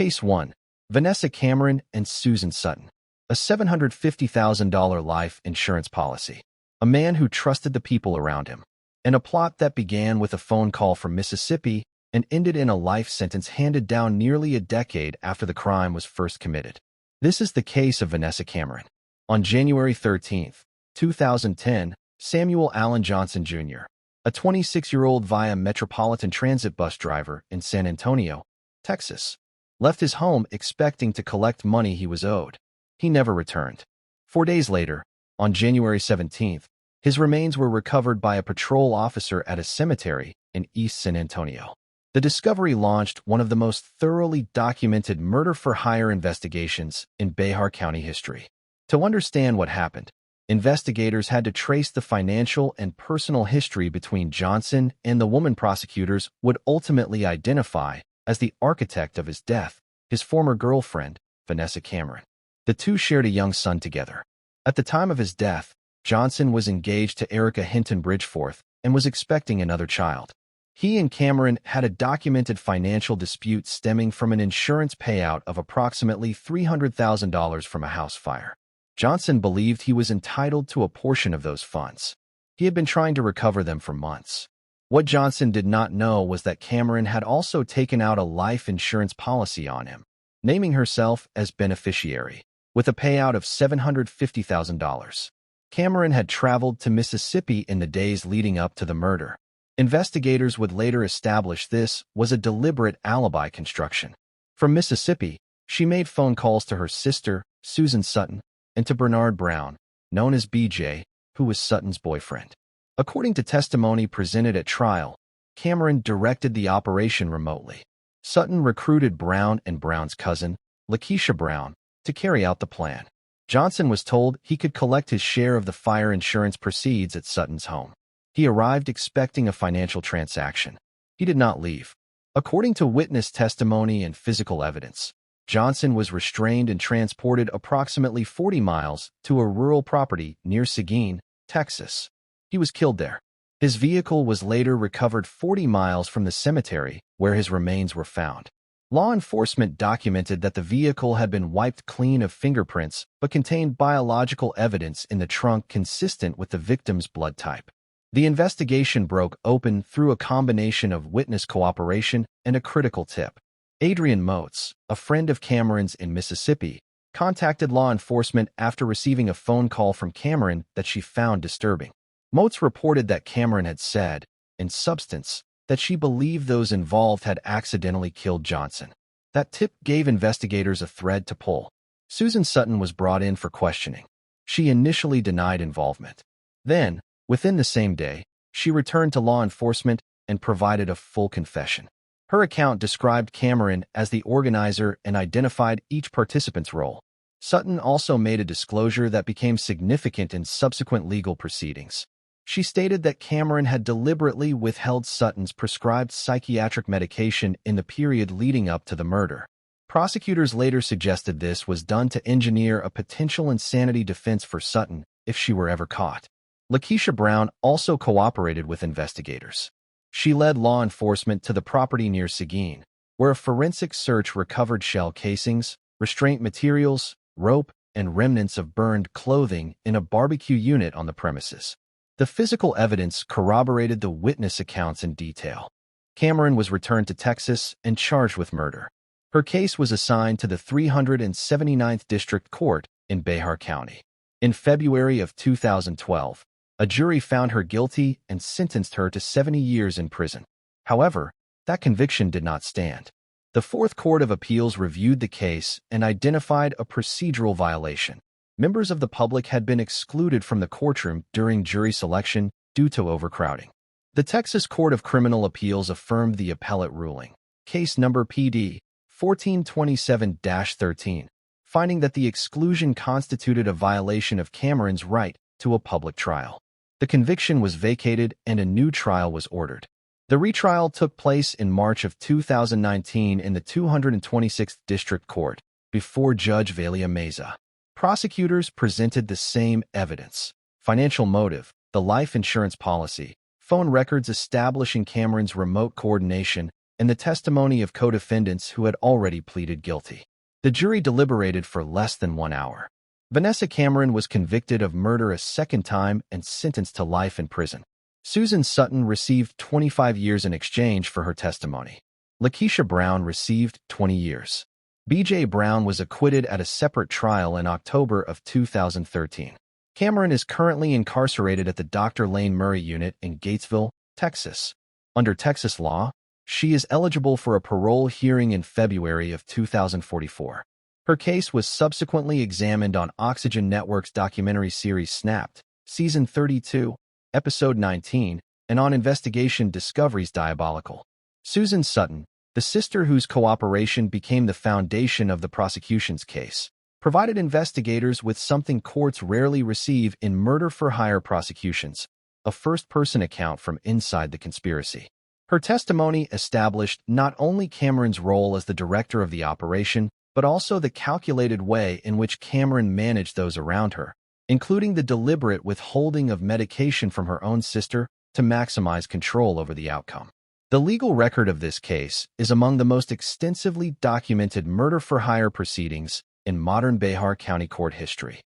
Case 1. Vanessa Cameron and Susan Sutton. A $750,000 life insurance policy. A man who trusted the people around him. And a plot that began with a phone call from Mississippi and ended in a life sentence handed down nearly a decade after the crime was first committed. This is the case of Vanessa Cameron. On January 13, 2010, Samuel Allen Johnson Jr., a 26-year-old Via Metropolitan Transit bus driver in San Antonio, Texas, left his home expecting to collect money he was owed. He never returned. 4 days later, on January 17th, his remains were recovered by a patrol officer at a cemetery in East San Antonio. The discovery launched one of the most thoroughly documented murder-for-hire investigations in Bexar County history. To understand what happened, investigators had to trace the financial and personal history between Johnson and the woman prosecutors would ultimately identify as the architect of his death, his former girlfriend, Vanessa Cameron. The two shared a young son together. At the time of his death, Johnson was engaged to Erica Hinton Bridgeforth and was expecting another child. He and Cameron had a documented financial dispute stemming from an insurance payout of approximately $300,000 from a house fire. Johnson believed he was entitled to a portion of those funds. He had been trying to recover them for months. What Johnson did not know was that Cameron had also taken out a life insurance policy on him, naming herself as beneficiary, with a payout of $750,000. Cameron had traveled to Mississippi in the days leading up to the murder. Investigators would later establish this was a deliberate alibi construction. From Mississippi, she made phone calls to her sister, Susan Sutton, and to Bernard Brown, known as BJ, who was Sutton's boyfriend. According to testimony presented at trial, Cameron directed the operation remotely. Sutton recruited Brown and Brown's cousin, Lakeisha Brown, to carry out the plan. Johnson was told he could collect his share of the fire insurance proceeds at Sutton's home. He arrived expecting a financial transaction. He did not leave. According to witness testimony and physical evidence, Johnson was restrained and transported approximately 40 miles to a rural property near Seguin, Texas. He was killed there. His vehicle was later recovered 40 miles from the cemetery where his remains were found. Law enforcement documented that the vehicle had been wiped clean of fingerprints but contained biological evidence in the trunk consistent with the victim's blood type. The investigation broke open through a combination of witness cooperation and a critical tip. Adrian Motes, a friend of Cameron's in Mississippi, contacted law enforcement after receiving a phone call from Cameron that she found disturbing. Motes reported that Cameron had said, in substance, that she believed those involved had accidentally killed Johnson. That tip gave investigators a thread to pull. Susan Sutton was brought in for questioning. She initially denied involvement. Then, within the same day, she returned to law enforcement and provided a full confession. Her account described Cameron as the organizer and identified each participant's role. Sutton also made a disclosure that became significant in subsequent legal proceedings. She stated that Cameron had deliberately withheld Sutton's prescribed psychiatric medication in the period leading up to the murder. Prosecutors later suggested this was done to engineer a potential insanity defense for Sutton if she were ever caught. Lakeisha Brown also cooperated with investigators. She led law enforcement to the property near Seguin, where a forensic search recovered shell casings, restraint materials, rope, and remnants of burned clothing in a barbecue unit on the premises. The physical evidence corroborated the witness accounts in detail. Cameron was returned to Texas and charged with murder. Her case was assigned to the 379th District Court in Bexar County. In February of 2012, a jury found her guilty and sentenced her to 70 years in prison. However, that conviction did not stand. The Fourth Court of Appeals reviewed the case and identified a procedural violation. Members of the public had been excluded from the courtroom during jury selection due to overcrowding. The Texas Court of Criminal Appeals affirmed the appellate ruling, case number PD 1427-13, finding that the exclusion constituted a violation of Cameron's right to a public trial. The conviction was vacated and a new trial was ordered. The retrial took place in March of 2019 in the 226th District Court before Judge Valia Meza. Prosecutors presented the same evidence: financial motive, the life insurance policy, phone records establishing Cameron's remote coordination, and the testimony of co-defendants who had already pleaded guilty. The jury deliberated for less than 1 hour. Vanessa Cameron was convicted of murder a second time and sentenced to life in prison. Susan Sutton received 25 years in exchange for her testimony. Lakeisha Brown received 20 years. B.J. Brown was acquitted at a separate trial in October of 2013. Cameron is currently incarcerated at the Dr. Lane Murray Unit in Gatesville, Texas. Under Texas law, she is eligible for a parole hearing in February of 2044. Her case was subsequently examined on Oxygen Network's documentary series Snapped, Season 32, Episode 19, and on Investigation Discovery's Diabolical. Susan Sutton, the sister whose cooperation became the foundation of the prosecution's case, provided investigators with something courts rarely receive in murder-for-hire prosecutions, a first-person account from inside the conspiracy. Her testimony established not only Cameron's role as the director of the operation, but also the calculated way in which Cameron managed those around her, including the deliberate withholding of medication from her own sister to maximize control over the outcome. The legal record of this case is among the most extensively documented murder-for-hire proceedings in modern Bexar County court history.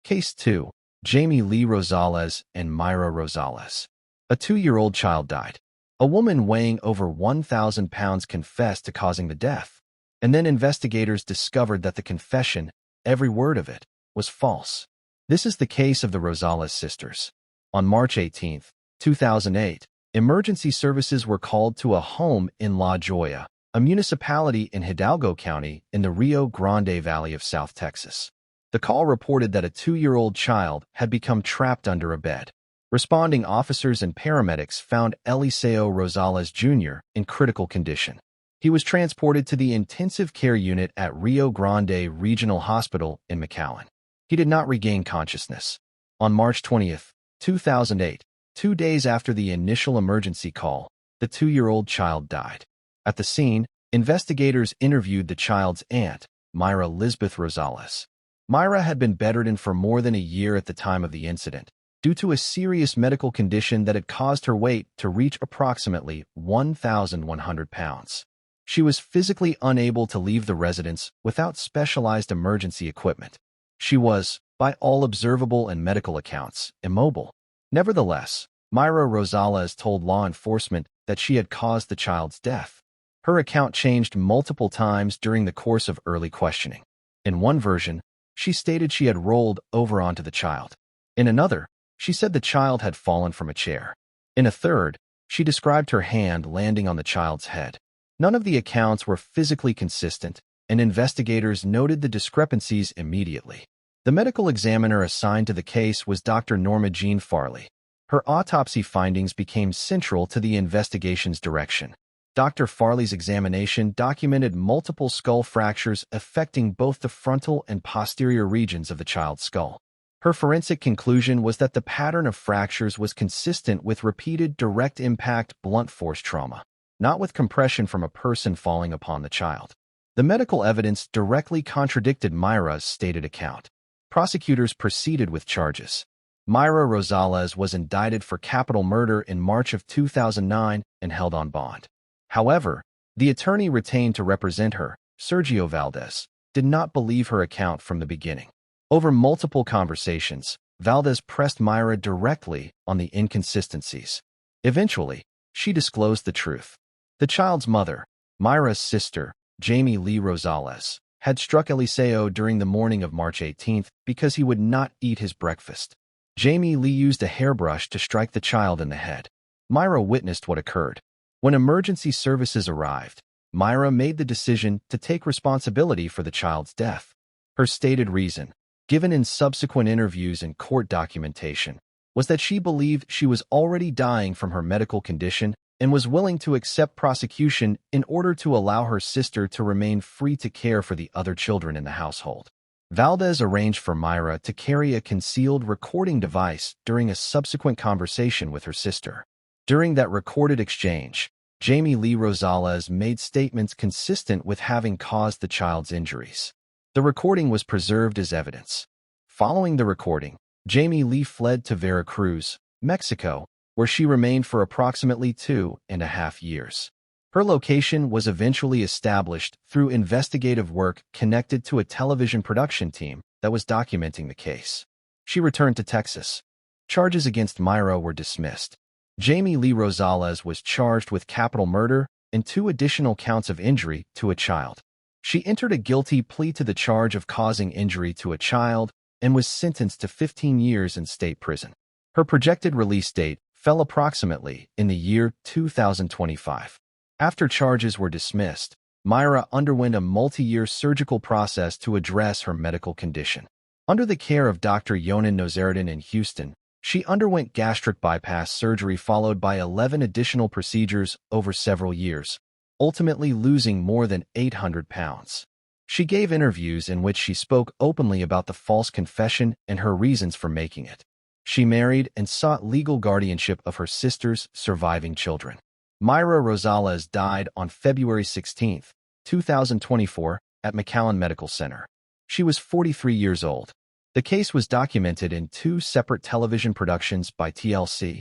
Case 2. Jamie Lee Rosales and Myra Rosales. A 2-year-old child died. A woman weighing over 1,000 pounds confessed to causing the death, and then investigators discovered that the confession, every word of it, was false. This is the case of the Rosales sisters. On March 18, 2008, emergency services were called to a home in La Joya, a municipality in Hidalgo County in the Rio Grande Valley of South Texas. The call reported that a 2-year-old child had become trapped under a bed. Responding officers and paramedics found Eliseo Rosales Jr. in critical condition. He was transported to the intensive care unit at Rio Grande Regional Hospital in McAllen. He did not regain consciousness. On March 20, 2008, 2 days after the initial emergency call, the 2-year-old child died. At the scene, investigators interviewed the child's aunt, Myra Lisbeth Rosales. Myra had been bedridden for more than a year at the time of the incident, due to a serious medical condition that had caused her weight to reach approximately 1,100 pounds. She was physically unable to leave the residence without specialized emergency equipment. She was, by all observable and medical accounts, immobile. Nevertheless, Myra Rosales told law enforcement that she had caused the child's death. Her account changed multiple times during the course of early questioning. In one version, she stated she had rolled over onto the child. In another, she said the child had fallen from a chair. In a third, she described her hand landing on the child's head. None of the accounts were physically consistent, and investigators noted the discrepancies immediately. The medical examiner assigned to the case was Dr. Norma Jean Farley. Her autopsy findings became central to the investigation's direction. Dr. Farley's examination documented multiple skull fractures affecting both the frontal and posterior regions of the child's skull. Her forensic conclusion was that the pattern of fractures was consistent with repeated direct impact blunt force trauma, not with compression from a person falling upon the child. The medical evidence directly contradicted Myra's stated account. Prosecutors proceeded with charges. Myra Rosales was indicted for capital murder in March of 2009 and held on bond. However, the attorney retained to represent her, Sergio Valdez, did not believe her account from the beginning. Over multiple conversations, Valdez pressed Myra directly on the inconsistencies. Eventually, she disclosed the truth. The child's mother, Myra's sister, Jamie Lee Rosales, had struck Eliseo during the morning of March 18 because he would not eat his breakfast. Jamie Lee used a hairbrush to strike the child in the head. Myra witnessed what occurred. When emergency services arrived, Myra made the decision to take responsibility for the child's death. Her stated reason, given in subsequent interviews and court documentation, was that she believed she was already dying from her medical condition and was willing to accept prosecution in order to allow her sister to remain free to care for the other children in the household. Valdez arranged for Myra to carry a concealed recording device during a subsequent conversation with her sister. During that recorded exchange, Jamie Lee Rosales made statements consistent with having caused the child's injuries. The recording was preserved as evidence. Following the recording, Jamie Lee fled to Veracruz, Mexico, where she remained for approximately 2.5 years. Her location was eventually established through investigative work connected to a television production team that was documenting the case. She returned to Texas. Charges against Myra were dismissed. Jamie Lee Rosales was charged with capital murder and 2 additional counts of injury to a child. She entered a guilty plea to the charge of causing injury to a child and was sentenced to 15 years in state prison. Her projected release date fell approximately in the year 2025. After charges were dismissed, Myra underwent a multi-year surgical process to address her medical condition. Under the care of Dr. Yonan Nozaruddin in Houston, she underwent gastric bypass surgery followed by 11 additional procedures over several years, ultimately losing more than 800 pounds. She gave interviews in which she spoke openly about the false confession and her reasons for making it. She married and sought legal guardianship of her sister's surviving children. Myra Rosales died on February 16, 2024, at McAllen Medical Center. She was 43 years old. The case was documented in 2 separate television productions by TLC,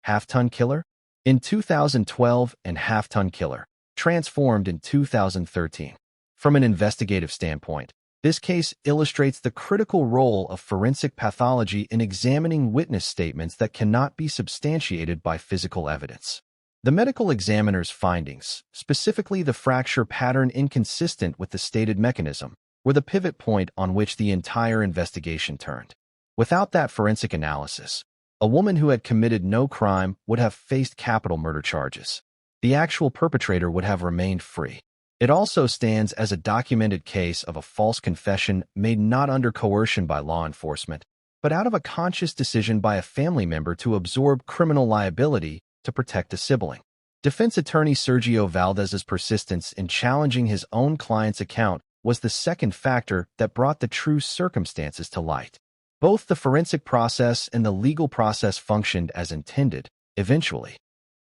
Half-Ton Killer in 2012 and Half-Ton Killer, Transformed in 2013. From an investigative standpoint, this case illustrates the critical role of forensic pathology in examining witness statements that cannot be substantiated by physical evidence. The medical examiner's findings, specifically the fracture pattern inconsistent with the stated mechanism, were the pivot point on which the entire investigation turned. Without that forensic analysis, a woman who had committed no crime would have faced capital murder charges. The actual perpetrator would have remained free. It also stands as a documented case of a false confession made not under coercion by law enforcement, but out of a conscious decision by a family member to absorb criminal liability to protect a sibling. Defense attorney Sergio Valdez's persistence in challenging his own client's account was the second factor that brought the true circumstances to light. Both the forensic process and the legal process functioned as intended, eventually.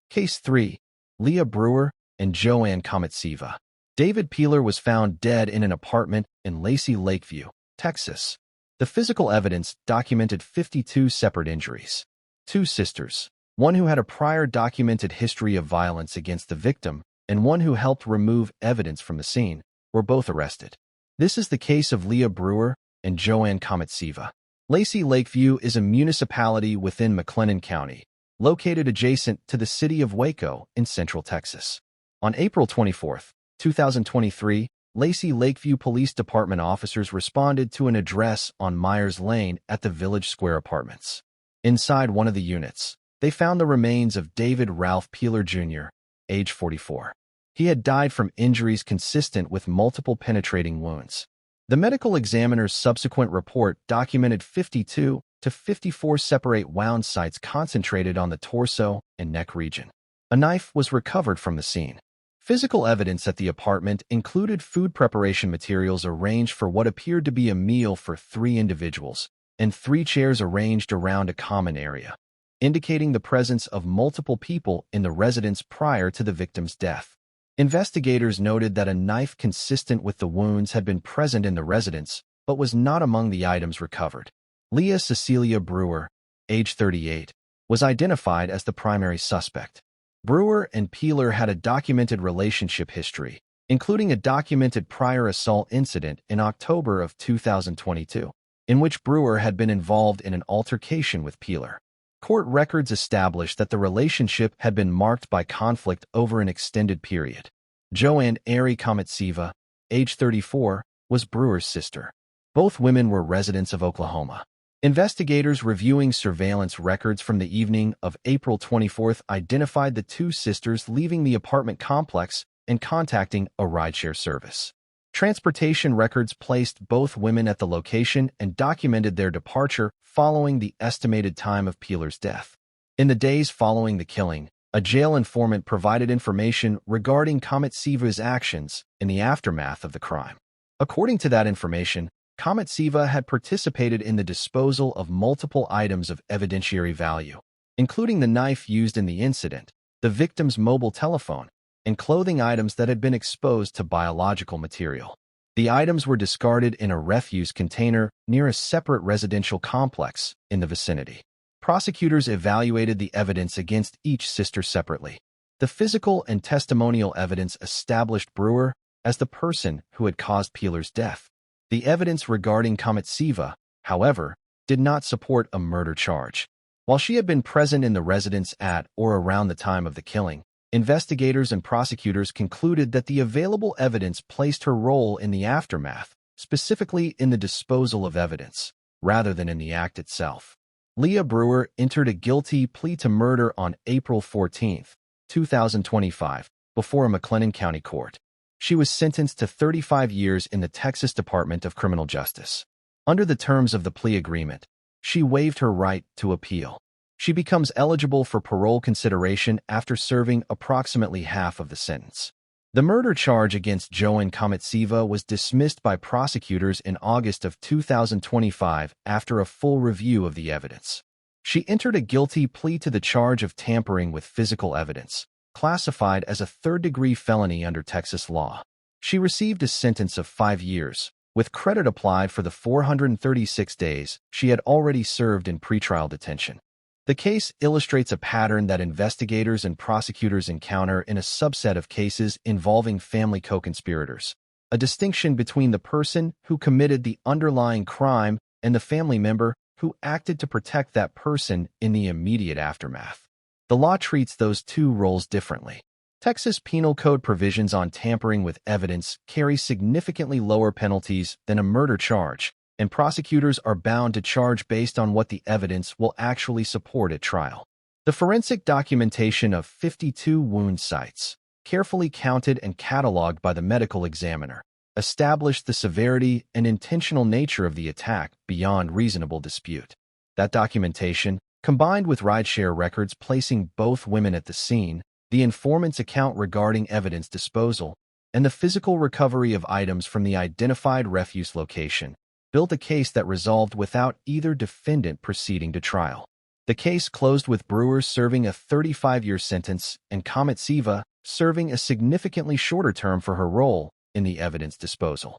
Case 3. Leah Brewer and Joanne Kometsiva. David Peeler was found dead in an apartment in Lacey Lakeview, Texas. The physical evidence documented 52 separate injuries. 2 sisters, one who had a prior documented history of violence against the victim and one who helped remove evidence from the scene, were both arrested. This is the case of Leah Brewer and Joanne Kometsiva. Lacey Lakeview is a municipality within McLennan County, located adjacent to the city of Waco in central Texas. On April 24, 2023, Lacey Lakeview Police Department officers responded to an address on Myers Lane at the Village Square Apartments. Inside one of the units, they found the remains of David Ralph Peeler Jr., age 44. He had died from injuries consistent with multiple penetrating wounds. The medical examiner's subsequent report documented 52 to 54 separate wound sites concentrated on the torso and neck region. A knife was recovered from the scene. Physical evidence at the apartment included food preparation materials arranged for what appeared to be a meal for 3 individuals, and 3 chairs arranged around a common area, indicating the presence of multiple people in the residence prior to the victim's death. Investigators noted that a knife consistent with the wounds had been present in the residence, but was not among the items recovered. Leah Cecilia Brewer, age 38, was identified as the primary suspect. Brewer and Peeler had a documented relationship history, including a documented prior assault incident in October of 2022, in which Brewer had been involved in an altercation with Peeler. Court records established that the relationship had been marked by conflict over an extended period. Joanne Ari Kometsiva, age 34, was Brewer's sister. Both women were residents of Oklahoma. Investigators reviewing surveillance records from the evening of April 24 identified the 2 sisters leaving the apartment complex and contacting a rideshare service. Transportation records placed both women at the location and documented their departure following the estimated time of Peeler's death. In the days following the killing, a jail informant provided information regarding Kometsiva's actions in the aftermath of the crime. According to that information, Kometsiva had participated in the disposal of multiple items of evidentiary value, including the knife used in the incident, the victim's mobile telephone, and clothing items that had been exposed to biological material. The items were discarded in a refuse container near a separate residential complex in the vicinity. Prosecutors evaluated the evidence against each sister separately. The physical and testimonial evidence established Brewer as the person who had caused Peeler's death. The evidence regarding Kametsiva, however, did not support a murder charge. While she had been present in the residence at or around the time of the killing, investigators and prosecutors concluded that the available evidence placed her role in the aftermath, specifically in the disposal of evidence, rather than in the act itself. Leah Brewer entered a guilty plea to murder on April 14, 2025, before a McLennan County court. She was sentenced to 35 years in the Texas Department of Criminal Justice. Under the terms of the plea agreement, she waived her right to appeal. She becomes eligible for parole consideration after serving approximately half of the sentence. The murder charge against Joan Kametsiva was dismissed by prosecutors in August of 2025 after a full review of the evidence. She entered a guilty plea to the charge of tampering with physical evidence, classified as a third-degree felony under Texas law. She received a sentence of 5 years, with credit applied for the 436 days she had already served in pretrial detention. The case illustrates a pattern that investigators and prosecutors encounter in a subset of cases involving family co-conspirators, a distinction between the person who committed the underlying crime and the family member who acted to protect that person in the immediate aftermath. The law treats those two roles differently. Texas Penal Code provisions on tampering with evidence carry significantly lower penalties than a murder charge, and prosecutors are bound to charge based on what the evidence will actually support at trial. The forensic documentation of 52 wound sites, carefully counted and cataloged by the medical examiner, established the severity and intentional nature of the attack beyond reasonable dispute. That documentation, combined with rideshare records placing both women at the scene, the informant's account regarding evidence disposal, and the physical recovery of items from the identified refuse location, built a case that resolved without either defendant proceeding to trial. The case closed with Brewer serving a 35-year sentence and Kametsiva serving a significantly shorter term for her role in the evidence disposal.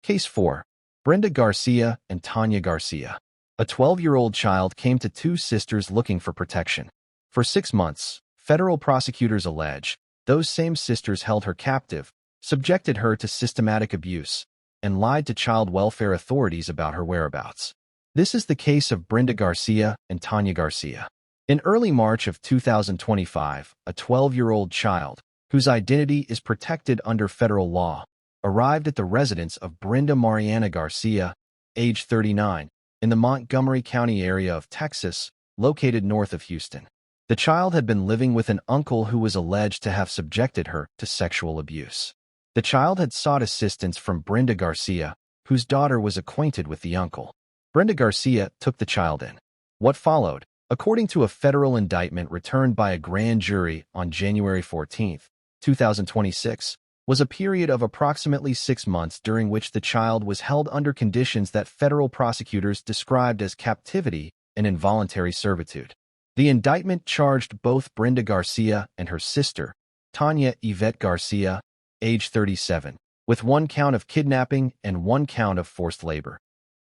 Case 4. Brenda Garcia and Tanya Garcia. A 12-year-old child came to two sisters looking for protection. For 6 months, federal prosecutors allege those same sisters held her captive, subjected her to systematic abuse, and lied to child welfare authorities about her whereabouts. This is the case of Brenda Garcia and Tanya Garcia. In early March of 2025, a 12-year-old child, whose identity is protected under federal law, arrived at the residence of Brenda Mariana Garcia, age 39, in the Montgomery County area of Texas, located north of Houston. The child had been living with an uncle who was alleged to have subjected her to sexual abuse. The child had sought assistance from Brenda Garcia, whose daughter was acquainted with the uncle. Brenda Garcia took the child in. What followed, according to a federal indictment returned by a grand jury on January 14, 2026, was a period of approximately 6 months during which the child was held under conditions that federal prosecutors described as captivity and involuntary servitude. The indictment charged both Brenda Garcia and her sister, Tanya Yvette Garcia, age 37, with 1 count of kidnapping and 1 count of forced labor,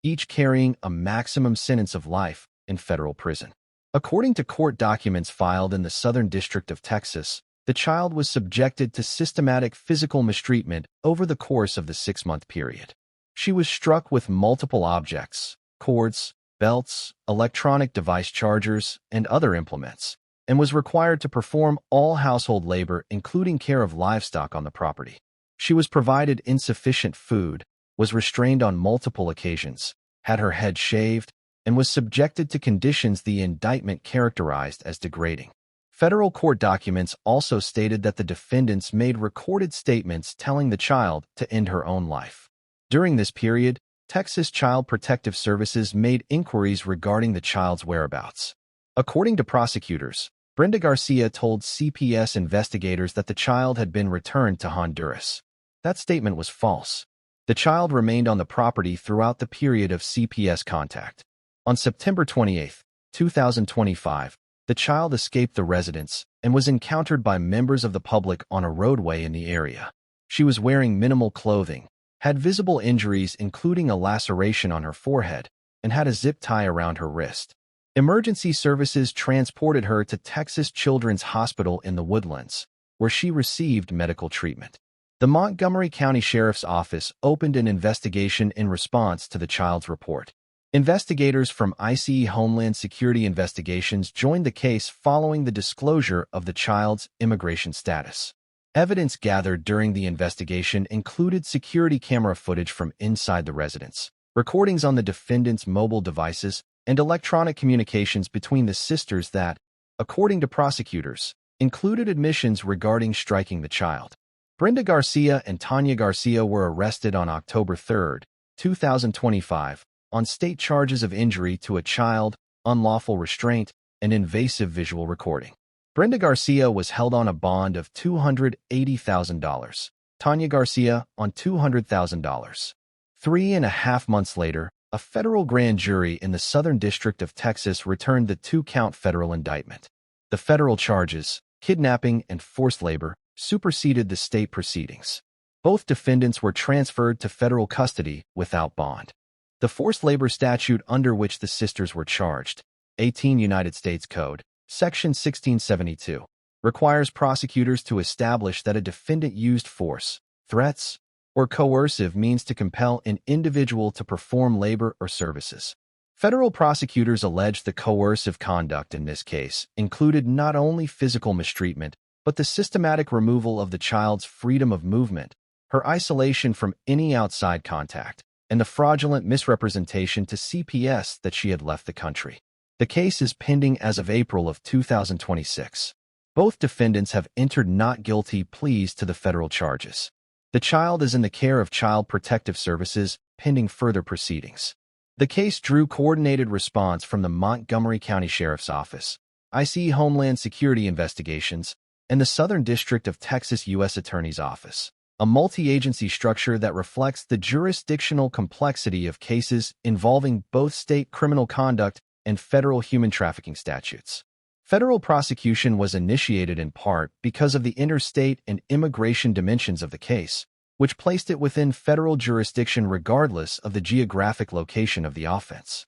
each carrying a maximum sentence of life in federal prison. According to court documents filed in the Southern District of Texas, the child was subjected to systematic physical mistreatment over the course of the 6-month period. She was struck with multiple objects, cords, belts, electronic device chargers, and other implements, and was required to perform all household labor, including care of livestock on the property. She was provided insufficient food, was restrained on multiple occasions, had her head shaved, and was subjected to conditions the indictment characterized as degrading. Federal court documents also stated that the defendants made recorded statements telling the child to end her own life. During this period, Texas Child Protective Services made inquiries regarding the child's whereabouts. According to prosecutors, Brenda Garcia told CPS investigators that the child had been returned to Honduras. That statement was false. The child remained on the property throughout the period of CPS contact. On September 28, 2025, the child escaped the residence and was encountered by members of the public on a roadway in the area. She was wearing minimal clothing, had visible injuries including a laceration on her forehead, and had a zip tie around her wrist. Emergency services transported her to Texas Children's Hospital in the Woodlands, where she received medical treatment. The Montgomery County Sheriff's Office opened an investigation in response to the child's report. Investigators from ICE Homeland Security Investigations joined the case following the disclosure of the child's immigration status. Evidence gathered during the investigation included security camera footage from inside the residence, recordings on the defendant's mobile devices, and electronic communications between the sisters that, according to prosecutors, included admissions regarding striking the child. Brenda Garcia and Tanya Garcia were arrested on October 3, 2025, on state charges of injury to a child, unlawful restraint, and invasive visual recording. Brenda Garcia was held on a bond of $280,000, Tanya Garcia on $200,000. 3.5 months later, a federal grand jury in the Southern District of Texas returned the 2-count federal indictment. The federal charges, kidnapping and forced labor, superseded the state proceedings. Both defendants were transferred to federal custody without bond. The forced labor statute under which the sisters were charged, 18 United States Code, Section 1672, requires prosecutors to establish that a defendant used force, threats, or coercive means to compel an individual to perform labor or services. Federal prosecutors alleged the coercive conduct in this case included not only physical mistreatment, but the systematic removal of the child's freedom of movement, her isolation from any outside contact, and the fraudulent misrepresentation to CPS that she had left the country. The case is pending as of April of 2026. Both defendants have entered not guilty pleas to the federal charges. The child is in the care of Child Protective Services, pending further proceedings. The case drew coordinated response from the Montgomery County Sheriff's Office, ICE Homeland Security Investigations, and the Southern District of Texas U.S. Attorney's Office, a multi-agency structure that reflects the jurisdictional complexity of cases involving both state criminal conduct and federal human trafficking statutes. Federal prosecution was initiated in part because of the interstate and immigration dimensions of the case, which placed it within federal jurisdiction regardless of the geographic location of the offense.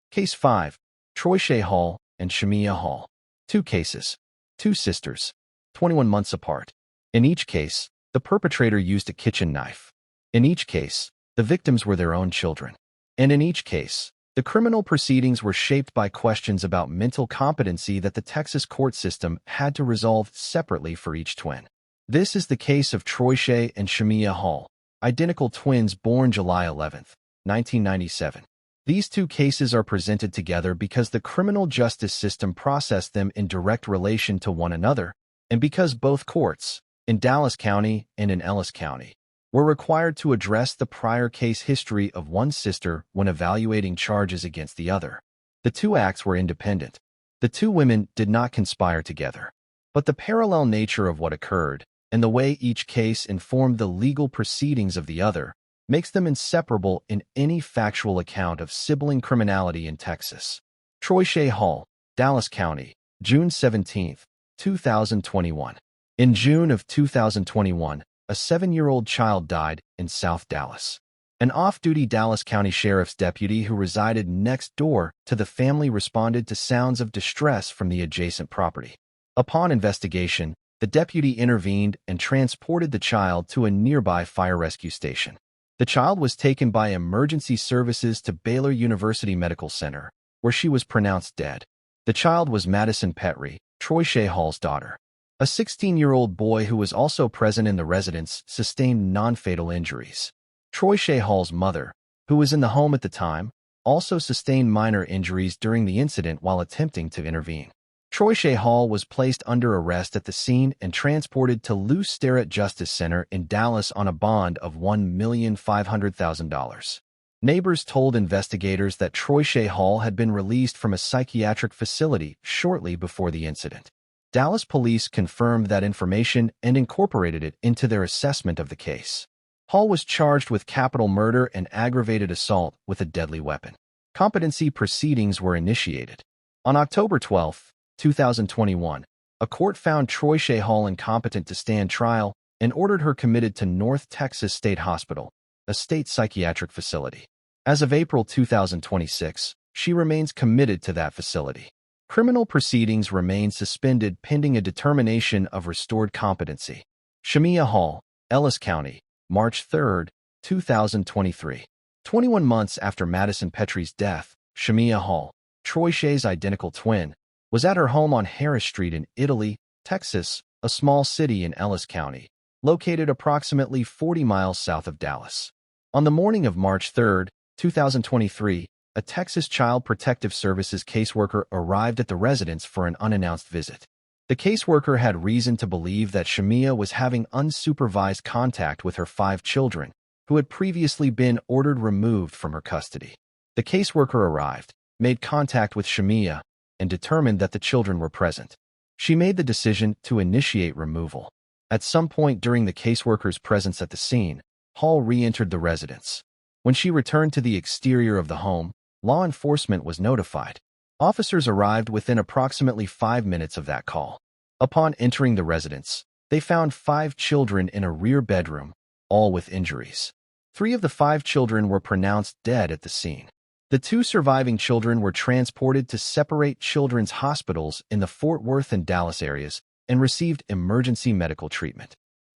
Case 5. Troy Shea Hall and Shamia Hall. 2 cases. 2 sisters. 21 months apart. In each case, the perpetrator used a kitchen knife. In each case, the victims were their own children. And in each case, the criminal proceedings were shaped by questions about mental competency that the Texas court system had to resolve separately for each twin. This is the case of Troy Shea and Shamia Hall, identical twins born July 11, 1997. These 2 cases are presented together because the criminal justice system processed them in direct relation to one another, and because both courts, in Dallas County and in Ellis County, were required to address the prior case history of one sister when evaluating charges against the other. The 2 acts were independent. The 2 women did not conspire together. But the parallel nature of what occurred, and the way each case informed the legal proceedings of the other, makes them inseparable in any factual account of sibling criminality in Texas. Troy Shea Hall, Dallas County, June 17, 2021. In June of 2021, a 7-year-old child died in South Dallas. An off-duty Dallas County Sheriff's deputy who resided next door to the family responded to sounds of distress from the adjacent property. Upon investigation, the deputy intervened and transported the child to a nearby fire rescue station. The child was taken by emergency services to Baylor University Medical Center, where she was pronounced dead. The child was Madison Petrie, Troy Shea Hall's daughter. A 16-year-old boy who was also present in the residence sustained non-fatal injuries. Troy Shea Hall's mother, who was in the home at the time, also sustained minor injuries during the incident while attempting to intervene. Troy Shea Hall was placed under arrest at the scene and transported to Lou Sterrett Justice Center in Dallas on a bond of $1,500,000. Neighbors told investigators that Troy Shea Hall had been released from a psychiatric facility shortly before the incident. Dallas police confirmed that information and incorporated it into their assessment of the case. Hall was charged with capital murder and aggravated assault with a deadly weapon. Competency proceedings were initiated. On October 12, 2021, a court found Troy Shea Hall incompetent to stand trial and ordered her committed to North Texas State Hospital, a state psychiatric facility. As of April 2026, she remains committed to that facility. Criminal proceedings remain suspended pending a determination of restored competency. Shamia Hall, Ellis County, March 3, 2023. 21 months after Madison Petrie's death, Shamia Hall, Troy Shay's identical twin, was at her home on Harris Street in Italy, Texas, a small city in Ellis County, located approximately 40 miles south of Dallas. On the morning of March 3, 2023, a Texas Child Protective Services caseworker arrived at the residence for an unannounced visit. The caseworker had reason to believe that Shamia was having unsupervised contact with her 5 children, who had previously been ordered removed from her custody. The caseworker arrived, made contact with Shamia, and determined that the children were present. She made the decision to initiate removal. At some point during the caseworker's presence at the scene, Hall re-entered the residence. When she returned to the exterior of the home, law enforcement was notified. Officers arrived within approximately 5 minutes of that call. Upon entering the residence, they found 5 children in a rear bedroom, all with injuries. 3 of the 5 children were pronounced dead at the scene. The 2 surviving children were transported to separate children's hospitals in the Fort Worth and Dallas areas and received emergency medical treatment.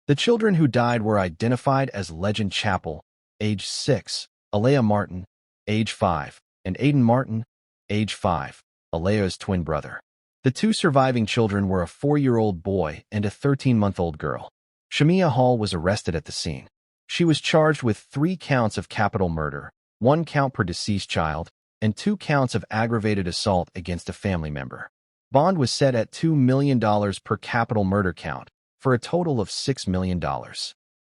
The children who died were identified as Legend Chapel, age 6, Alea Martin, age 5, and Aiden Martin, age 5, Alea's twin brother. The 2 surviving children were a 4-year-old boy and a 13-month-old girl. Shamia Hall was arrested at the scene. She was charged with 3 counts of capital murder, 1 count per deceased child, and 2 counts of aggravated assault against a family member. Bond was set at $2 million per capital murder count, for a total of $6 million.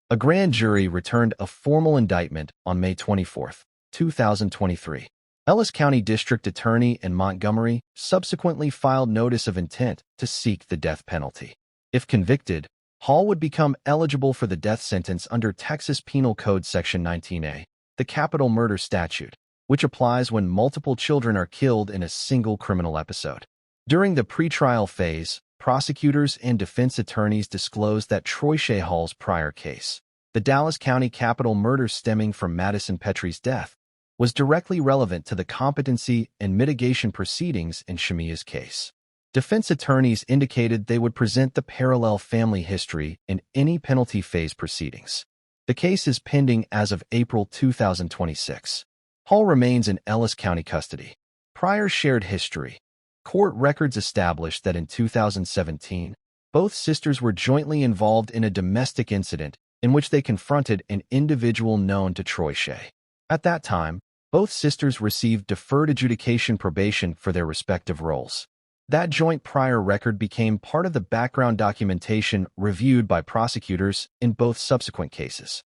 A grand jury returned a formal indictment on May 24, 2023. Ellis County District Attorney in Montgomery subsequently filed notice of intent to seek the death penalty. If convicted, Hall would become eligible for the death sentence under Texas Penal Code Section 19A, the capital murder statute, which applies when multiple children are killed in a single criminal episode. During the pretrial phase, prosecutors and defense attorneys disclosed that Troy Shay Hall's prior case, the Dallas County capital murder stemming from Madison Petrie's death, was directly relevant to the competency and mitigation proceedings in Shamia's case. Defense attorneys indicated they would present the parallel family history in any penalty phase proceedings. The case is pending as of April 2026. Hall remains in Ellis County custody. Prior shared history. Court records established that in 2017, both sisters were jointly involved in a domestic incident in which they confronted an individual known to Troy Shay. At that time, both sisters received deferred adjudication probation for their respective roles. That joint prior record became part of the background documentation reviewed by prosecutors in both subsequent cases.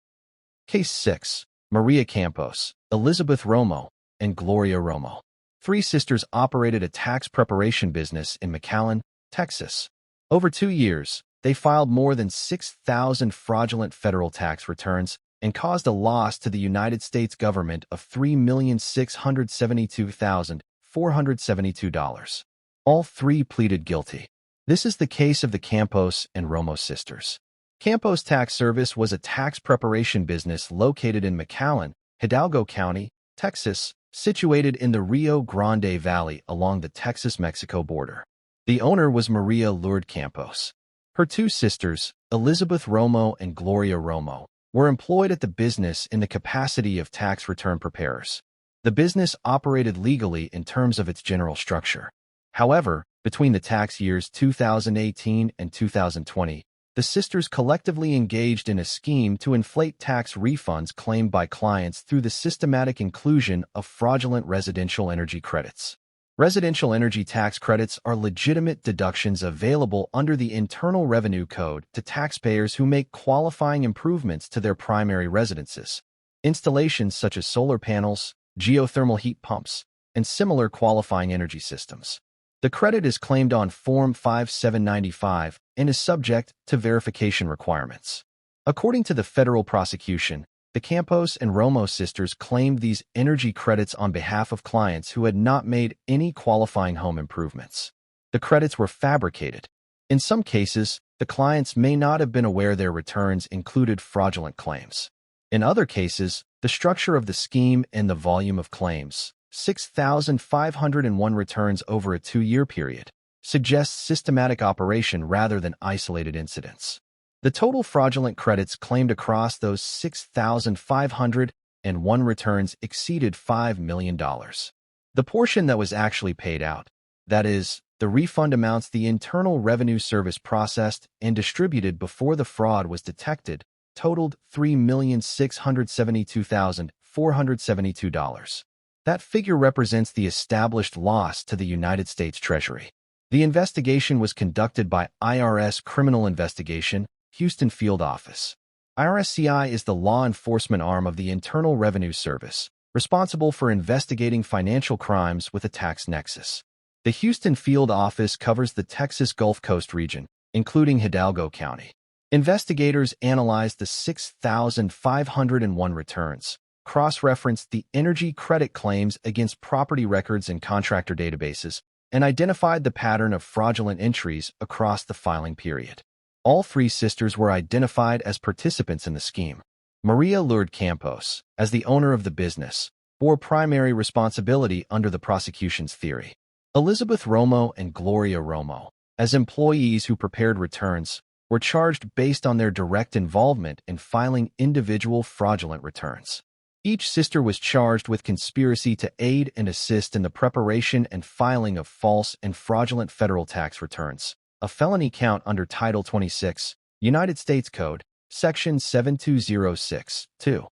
Case 6. Maria Campos, Elizabeth Romo, and Gloria Romo. 3 sisters operated a tax preparation business in McAllen, Texas. Over 2 years, they filed more than 6,000 fraudulent federal tax returns and caused a loss to the United States government of $3,672,472. All 3 pleaded guilty. This is the case of the Campos and Romo sisters. Campos Tax Service was a tax preparation business located in McAllen, Hidalgo County, Texas, situated in the Rio Grande Valley along the Texas-Mexico border. The owner was Maria Lourdes Campos. Her 2 sisters, Elizabeth Romo and Gloria Romo, were employed at the business in the capacity of tax return preparers. The business operated legally in terms of its general structure. However, between the tax years 2018 and 2020, the sisters collectively engaged in a scheme to inflate tax refunds claimed by clients through the systematic inclusion of fraudulent residential energy credits. Residential energy tax credits are legitimate deductions available under the Internal Revenue Code to taxpayers who make qualifying improvements to their primary residences. Installations such as solar panels, geothermal heat pumps, and similar qualifying energy systems. The credit is claimed on Form 5795 and is subject to verification requirements. According to the federal prosecution, the Campos and Romo sisters claimed these energy credits on behalf of clients who had not made any qualifying home improvements. The credits were fabricated. In some cases, the clients may not have been aware their returns included fraudulent claims. In other cases, the structure of the scheme and the volume of claims, 6,501 returns over a 2-year period, suggests systematic operation rather than isolated incidents. The total fraudulent credits claimed across those 6,501 returns exceeded $5 million. The portion that was actually paid out, that is, the refund amounts the Internal Revenue Service processed and distributed before the fraud was detected, totaled $3,672,472. That figure represents the established loss to the United States Treasury. The investigation was conducted by IRS Criminal Investigation, Houston Field Office. IRSCI is the law enforcement arm of the Internal Revenue Service, responsible for investigating financial crimes with a tax nexus. The Houston Field Office covers the Texas Gulf Coast region, including Hidalgo County. Investigators analyzed the 6,501 returns, cross-referenced the energy credit claims against property records and contractor databases, and identified the pattern of fraudulent entries across the filing period. All 3 sisters were identified as participants in the scheme. Maria Lourdes Campos, as the owner of the business, bore primary responsibility under the prosecution's theory. Elizabeth Romo and Gloria Romo, as employees who prepared returns, were charged based on their direct involvement in filing individual fraudulent returns. Each sister was charged with conspiracy to aid and assist in the preparation and filing of false and fraudulent federal tax returns, a felony count under Title 26, United States Code, Section 7206-2.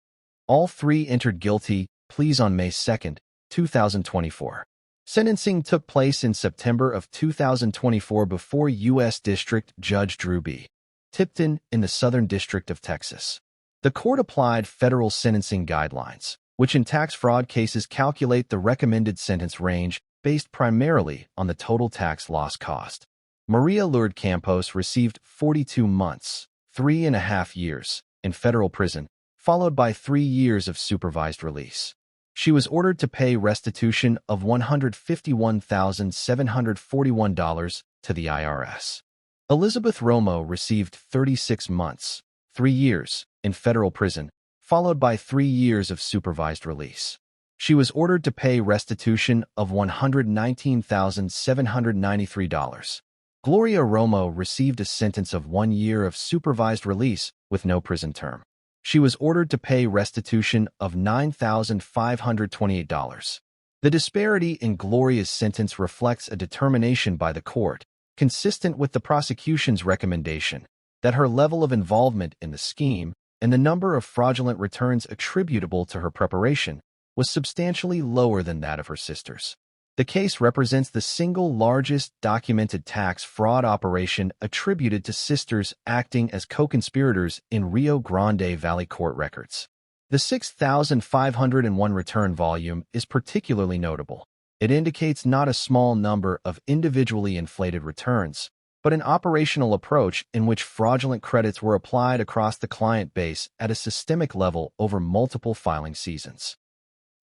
All 3 entered guilty pleas on May 2, 2024. Sentencing took place in September of 2024 before U.S. District Judge Drew B. Tipton in the Southern District of Texas. The court applied federal sentencing guidelines, which in tax fraud cases calculate the recommended sentence range based primarily on the total tax loss cost. Maria Lourdes Campos received 42 months, 3.5 years, in federal prison, followed by 3 years of supervised release. She was ordered to pay restitution of $151,741 to the IRS. Elizabeth Romo received 36 months, 3 years, in federal prison, followed by 3 years of supervised release. She was ordered to pay restitution of $119,793. Gloria Romo received a sentence of 1 year of supervised release with no prison term. She was ordered to pay restitution of $9,528. The disparity in Gloria's sentence reflects a determination by the court, consistent with the prosecution's recommendation, that her level of involvement in the scheme and the number of fraudulent returns attributable to her preparation was substantially lower than that of her sisters. The case represents the single largest documented tax fraud operation attributed to sisters acting as co-conspirators in Rio Grande Valley court records. The 6,501 return volume is particularly notable. It indicates not a small number of individually inflated returns, but an operational approach in which fraudulent credits were applied across the client base at a systemic level over multiple filing seasons.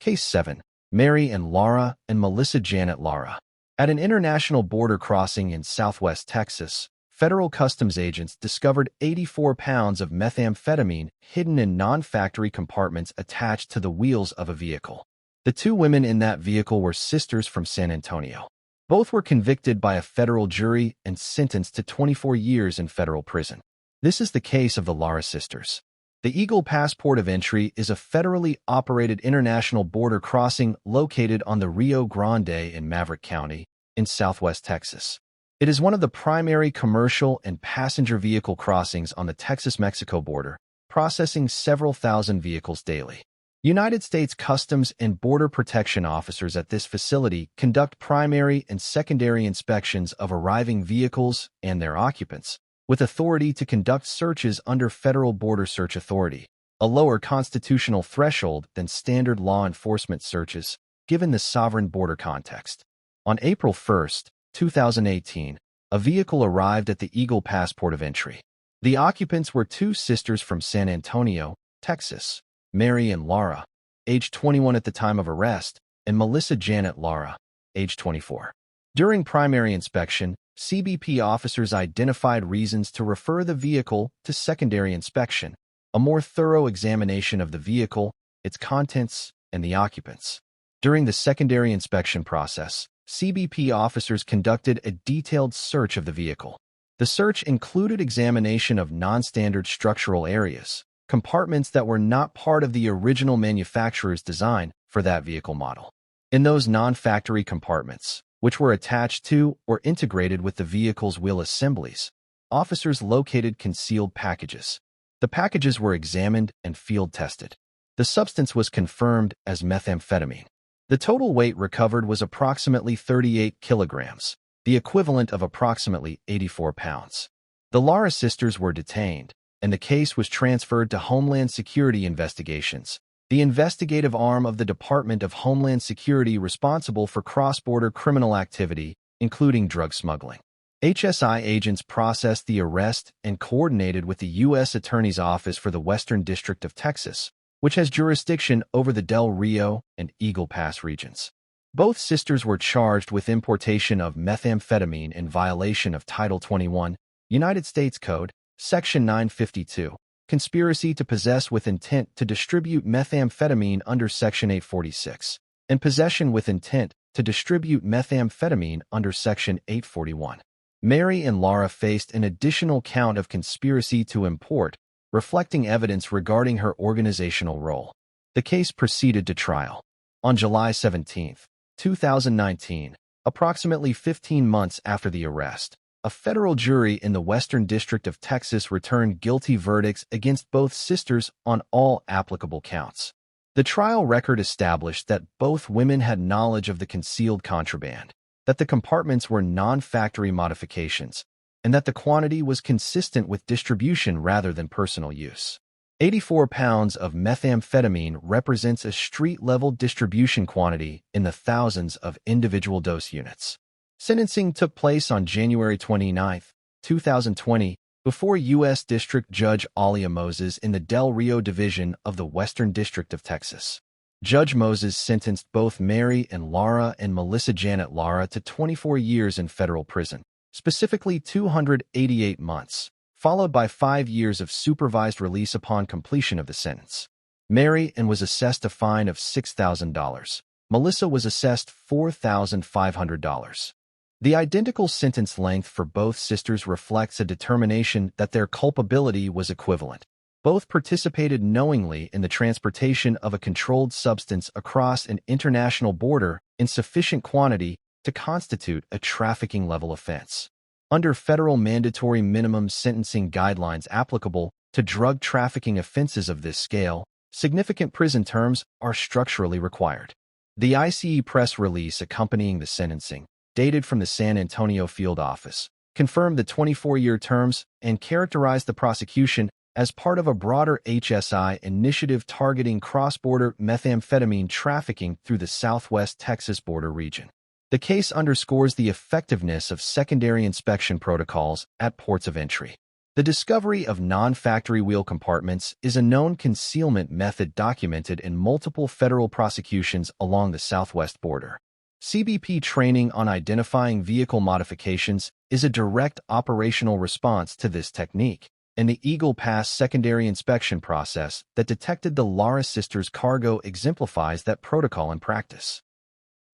Case 7. Mary and Laura and Melissa Janet Lara. At an international border crossing in southwest Texas, federal customs agents discovered 84 pounds of methamphetamine hidden in non-factory compartments attached to the wheels of a vehicle. The 2 women in that vehicle were sisters from San Antonio. Both were convicted by a federal jury and sentenced to 24 years in federal prison. This is the case of the Lara sisters. The Eagle Pass Port of Entry is a federally operated international border crossing located on the Rio Grande in Maverick County, in southwest Texas. It is one of the primary commercial and passenger vehicle crossings on the Texas-Mexico border, processing several thousand vehicles daily. United States Customs and Border Protection officers at this facility conduct primary and secondary inspections of arriving vehicles and their occupants, with authority to conduct searches under Federal Border Search Authority, a lower constitutional threshold than standard law enforcement searches, given the sovereign border context. On April 1, 2018, a vehicle arrived at the Eagle Pass Port of Entry. The occupants were 2 sisters from San Antonio, Texas, Mary and Laura, age 21 at the time of arrest, and Melissa Janet Lara, age 24. During primary inspection, CBP officers identified reasons to refer the vehicle to secondary inspection, a more thorough examination of the vehicle, its contents, and the occupants. During the secondary inspection process, CBP officers conducted a detailed search of the vehicle. The search included examination of non-standard structural areas, compartments that were not part of the original manufacturer's design for that vehicle model. In those non-factory compartments, which were attached to or integrated with the vehicle's wheel assemblies, officers located concealed packages. The packages were examined and field tested. The substance was confirmed as methamphetamine. The total weight recovered was approximately 38 kilograms, the equivalent of approximately 84 pounds. The Lara sisters were detained, and the case was transferred to Homeland Security Investigations, the investigative arm of the Department of Homeland Security responsible for cross-border criminal activity, including drug smuggling. HSI agents processed the arrest and coordinated with the U.S. Attorney's Office for the Western District of Texas, which has jurisdiction over the Del Rio and Eagle Pass regions. Both sisters were charged with importation of methamphetamine in violation of Title 21, United States Code, Section 952, conspiracy to possess with intent to distribute methamphetamine under Section 846, and possession with intent to distribute methamphetamine under Section 841. Mary and Lara faced an additional count of conspiracy to import, reflecting evidence regarding her organizational role. The case proceeded to trial. On July 17, 2019, approximately 15 months after the arrest, a federal jury in the Western District of Texas returned guilty verdicts against both sisters on all applicable counts. The trial record established that both women had knowledge of the concealed contraband, that the compartments were non-factory modifications, and that the quantity was consistent with distribution rather than personal use. 84 pounds of methamphetamine represents a street-level distribution quantity in the thousands of individual dose units. Sentencing took place on January 29, 2020, before U.S. District Judge Alia Moses in the Del Rio Division of the Western District of Texas. Judge Moses sentenced both Mary and Lara and Melissa Janet Lara to 24 years in federal prison, specifically 288 months, followed by 5 years of supervised release upon completion of the sentence. Mary was assessed a fine of $6,000. Melissa was assessed $4,500. The identical sentence length for both sisters reflects a determination that their culpability was equivalent. Both participated knowingly in the transportation of a controlled substance across an international border in sufficient quantity to constitute a trafficking-level offense. Under federal mandatory minimum sentencing guidelines applicable to drug trafficking offenses of this scale, significant prison terms are structurally required. The ICE press release accompanying the sentencing, dated from the San Antonio field office, confirmed the 24-year terms and characterized the prosecution as part of a broader HSI initiative targeting cross-border methamphetamine trafficking through the Southwest Texas border region. The case underscores the effectiveness of secondary inspection protocols at ports of entry. The discovery of non-factory wheel compartments is a known concealment method documented in multiple federal prosecutions along the Southwest border. CBP training on identifying vehicle modifications is a direct operational response to this technique, and the Eagle Pass secondary inspection process that detected the Lara sisters' cargo exemplifies that protocol in practice.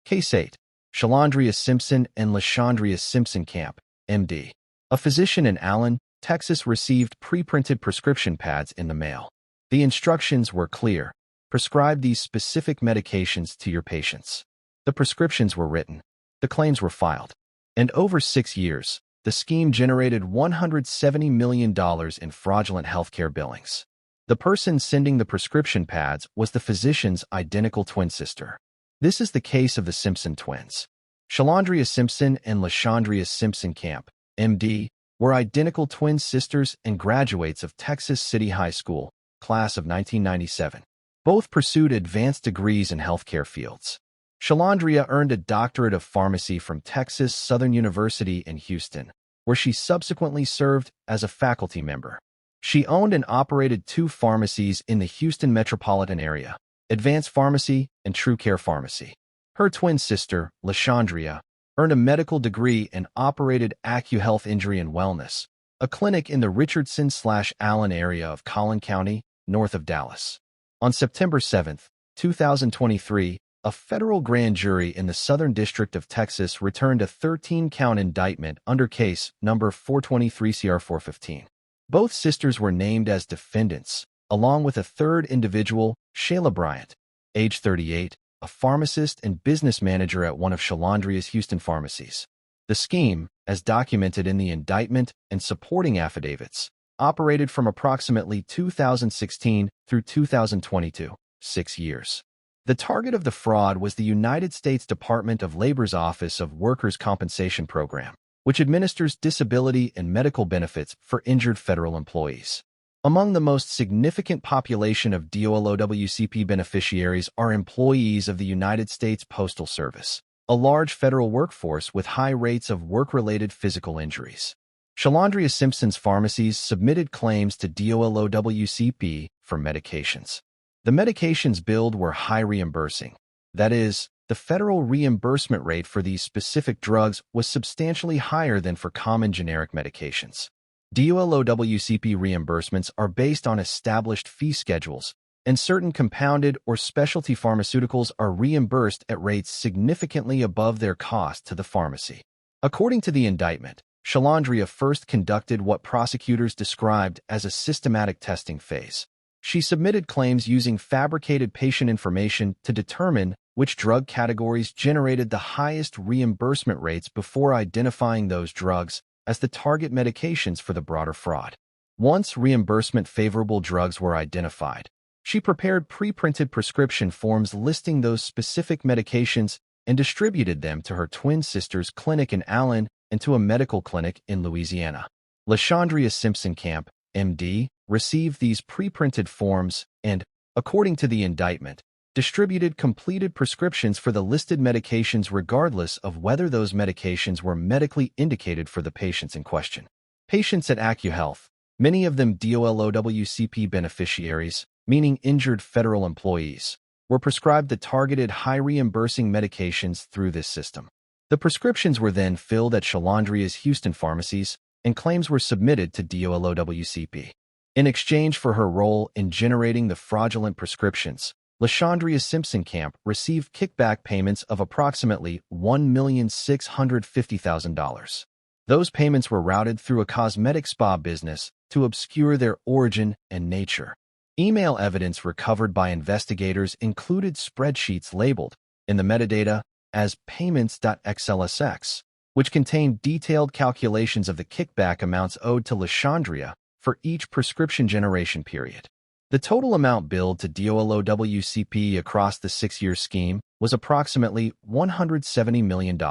Case 8. Shalandria Simpson and LaShondria Simpson Camp, MD. A physician in Allen, Texas received pre-printed prescription pads in the mail. The instructions were clear. Prescribe these specific medications to your patients. The prescriptions were written. The claims were filed. And over 6 years, the scheme generated $170 million in fraudulent healthcare billings. The person sending the prescription pads was the physician's identical twin sister. This is the case of the Simpson twins. Shalandria Simpson and LaShondria Simpson Camp, MD, were identical twin sisters and graduates of Texas City High School, class of 1997. Both pursued advanced degrees in healthcare fields. Shalandria earned a doctorate of pharmacy from Texas Southern University in Houston, where she subsequently served as a faculty member. She owned and operated 2 pharmacies in the Houston metropolitan area, Advanced Pharmacy and True Care Pharmacy. Her twin sister, LaShondria, earned a medical degree and operated AccuHealth Injury and Wellness, a clinic in the Richardson/Allen area of Collin County, north of Dallas. On September 7, 2023, a federal grand jury in the Southern District of Texas returned a 13-count indictment under case number 423-CR-415. Both sisters were named as defendants, along with a third individual, Shayla Bryant, age 38, a pharmacist and business manager at one of Shalandria's Houston pharmacies. The scheme, as documented in the indictment and supporting affidavits, operated from approximately 2016 through 2022, 6 years. The target of the fraud was the United States Department of Labor's Office of Workers' Compensation Program, which administers disability and medical benefits for injured federal employees. Among the most significant population of DOLOWCP beneficiaries are employees of the United States Postal Service, a large federal workforce with high rates of work-related physical injuries. Shalandria Simpson's pharmacies submitted claims to DOLOWCP for medications. The medications billed were high reimbursing. That is, the federal reimbursement rate for these specific drugs was substantially higher than for common generic medications. DOLOWCP reimbursements are based on established fee schedules, and certain compounded or specialty pharmaceuticals are reimbursed at rates significantly above their cost to the pharmacy. According to the indictment, Shalandria first conducted what prosecutors described as a systematic testing phase. She submitted claims using fabricated patient information to determine which drug categories generated the highest reimbursement rates before identifying those drugs as the target medications for the broader fraud. Once reimbursement-favorable drugs were identified, she prepared pre-printed prescription forms listing those specific medications and distributed them to her twin sister's clinic in Allen and to a medical clinic in Louisiana. LaShondria Simpson Camp, MD, received these pre-printed forms and, according to the indictment, distributed completed prescriptions for the listed medications regardless of whether those medications were medically indicated for the patients in question. Patients at AccuHealth, many of them DOLOWCP beneficiaries, meaning injured federal employees, were prescribed the targeted high-reimbursing medications through this system. The prescriptions were then filled at Shalandria's Houston pharmacies, and claims were submitted to DOLOWCP. In exchange for her role in generating the fraudulent prescriptions, LaShondria Simpson Camp received kickback payments of approximately $1,650,000. Those payments were routed through a cosmetic spa business to obscure their origin and nature. Email evidence recovered by investigators included spreadsheets labeled, in the metadata, as payments.xlsx, which contained detailed calculations of the kickback amounts owed to LaShondria for each prescription generation period. The total amount billed to DOLOWCP across the 6-year scheme was approximately $170 million.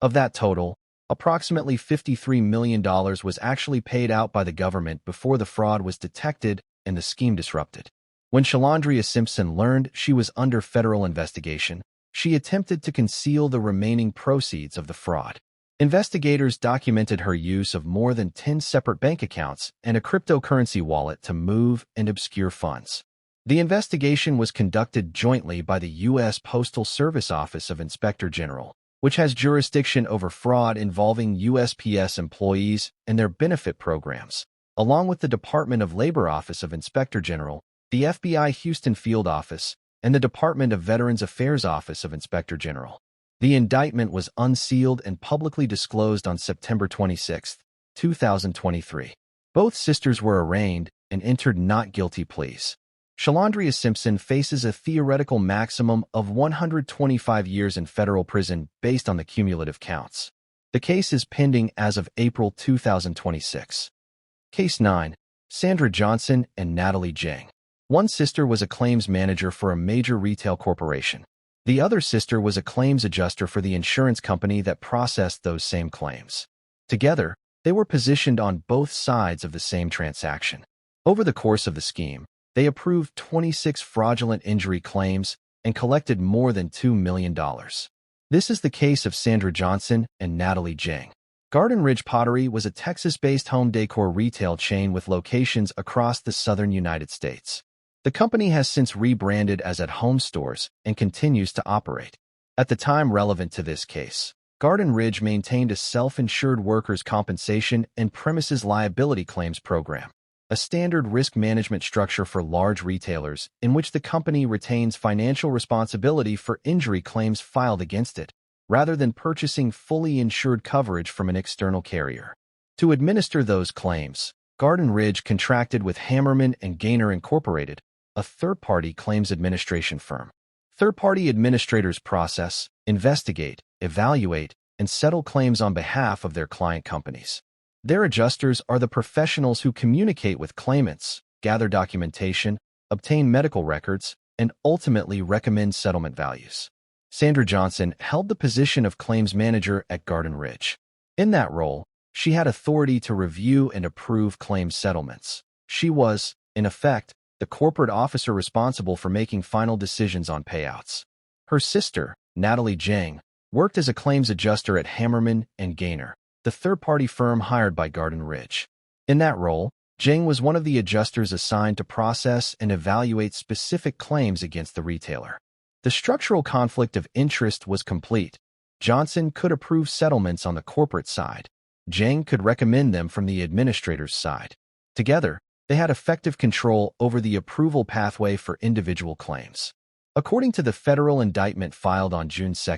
Of that total, approximately $53 million was actually paid out by the government before the fraud was detected and the scheme disrupted. When Shalandria Simpson learned she was under federal investigation, she attempted to conceal the remaining proceeds of the fraud. Investigators documented her use of more than 10 separate bank accounts and a cryptocurrency wallet to move and obscure funds. The investigation was conducted jointly by the U.S. Postal Service Office of Inspector General, which has jurisdiction over fraud involving USPS employees and their benefit programs, along with the Department of Labor Office of Inspector General, the FBI Houston Field Office, and the Department of Veterans Affairs Office of Inspector General. The indictment was unsealed and publicly disclosed on September 26, 2023. Both sisters were arraigned and entered not guilty pleas. Shalandria Simpson faces a theoretical maximum of 125 years in federal prison based on the cumulative counts. The case is pending as of April 2026. Case 9. Sandra Johnson and Natalie Jang. One sister was a claims manager for a major retail corporation. The other sister was a claims adjuster for the insurance company that processed those same claims. Together, they were positioned on both sides of the same transaction. Over the course of the scheme, they approved 26 fraudulent injury claims and collected more than $2 million. This is the case of Sandra Johnson and Natalie Jang. Garden Ridge Pottery was a Texas-based home decor retail chain with locations across the southern United States. The company has since rebranded as At Home Stores and continues to operate. At the time relevant to this case, Garden Ridge maintained a self-insured workers' compensation and premises liability claims program. a standard risk management structure for large retailers in which the company retains financial responsibility for injury claims filed against it, rather than purchasing fully insured coverage from an external carrier. To administer those claims, Garden Ridge contracted with Hammerman and Gaynor Incorporated, a third-party claims administration firm. Third-party administrators process, investigate, evaluate, and settle claims on behalf of their client companies. Their adjusters are the professionals who communicate with claimants, gather documentation, obtain medical records, and ultimately recommend settlement values. Sandra Johnson held the position of claims manager at Garden Ridge. In that role, she had authority to review and approve claims settlements. She was, in effect, the corporate officer responsible for making final decisions on payouts. Her sister, Natalie Jang, worked as a claims adjuster at Hammerman and Gaynor, the third-party firm hired by Garden Ridge. In that role, Jang was one of the adjusters assigned to process and evaluate specific claims against the retailer. The structural conflict of interest was complete. Johnson could approve settlements on the corporate side. Jang could recommend them from the administrator's side. Together, they had effective control over the approval pathway for individual claims. According to the federal indictment filed on June 2,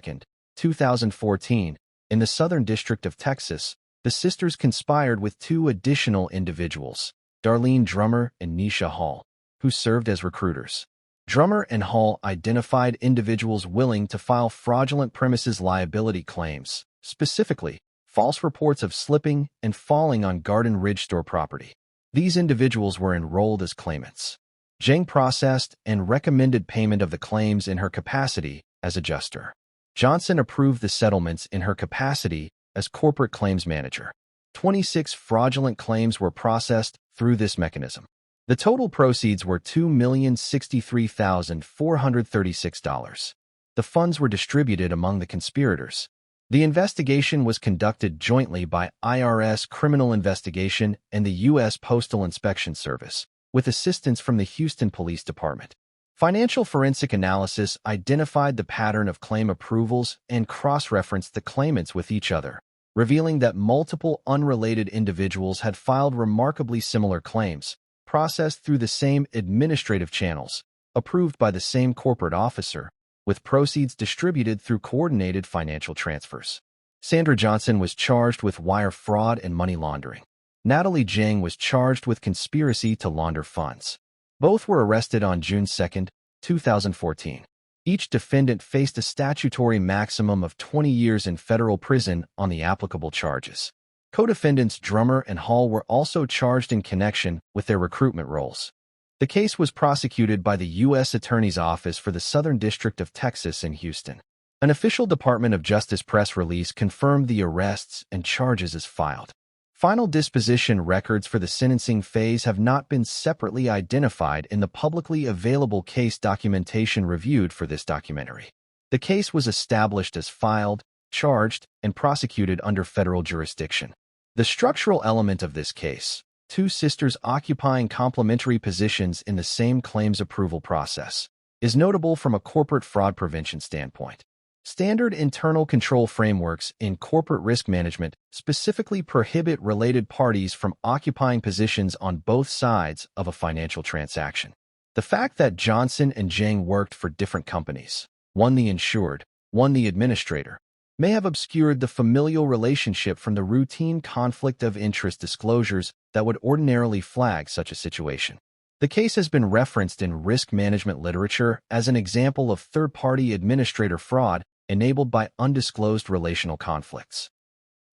2014, in the Southern District of Texas, the sisters conspired with two additional individuals, Darlene Drummer and Nisha Hall, who served as recruiters. Drummer and Hall identified individuals willing to file fraudulent premises liability claims, specifically, false reports of slipping and falling on Garden Ridge store property. These individuals were enrolled as claimants. Jang processed and recommended payment of the claims in her capacity as adjuster. Johnson approved the settlements in her capacity as corporate claims manager. 26 fraudulent claims were processed through this mechanism. The total proceeds were $2,063,436. The funds were distributed among the conspirators. The investigation was conducted jointly by IRS Criminal Investigation and the U.S. Postal Inspection Service, with assistance from the Houston Police Department. Financial forensic analysis identified the pattern of claim approvals and cross-referenced the claimants with each other, revealing that multiple unrelated individuals had filed remarkably similar claims, processed through the same administrative channels, approved by the same corporate officer, with proceeds distributed through coordinated financial transfers. Sandra Johnson was charged with wire fraud and money laundering. Natalie Jang was charged with conspiracy to launder funds. Both were arrested on June 2, 2014. Each defendant faced a statutory maximum of 20 years in federal prison on the applicable charges. Co-defendants Drummer and Hall were also charged in connection with their recruitment roles. The case was prosecuted by the U.S. Attorney's Office for the Southern District of Texas in Houston. An official Department of Justice press release confirmed the arrests and charges as filed. Final disposition records for the sentencing phase have not been separately identified in the publicly available case documentation reviewed for this documentary. The case was established as filed, charged, and prosecuted under federal jurisdiction. The structural element of this case, two sisters occupying complementary positions in the same claims approval process, is notable from a corporate fraud prevention standpoint. Standard internal control frameworks in corporate risk management specifically prohibit related parties from occupying positions on both sides of a financial transaction. The fact that Johnson and Jang worked for different companies, one the insured, one the administrator, may have obscured the familial relationship from the routine conflict of interest disclosures that would ordinarily flag such a situation. The case has been referenced in risk management literature as an example of third-party administrator fraud enabled by undisclosed relational conflicts.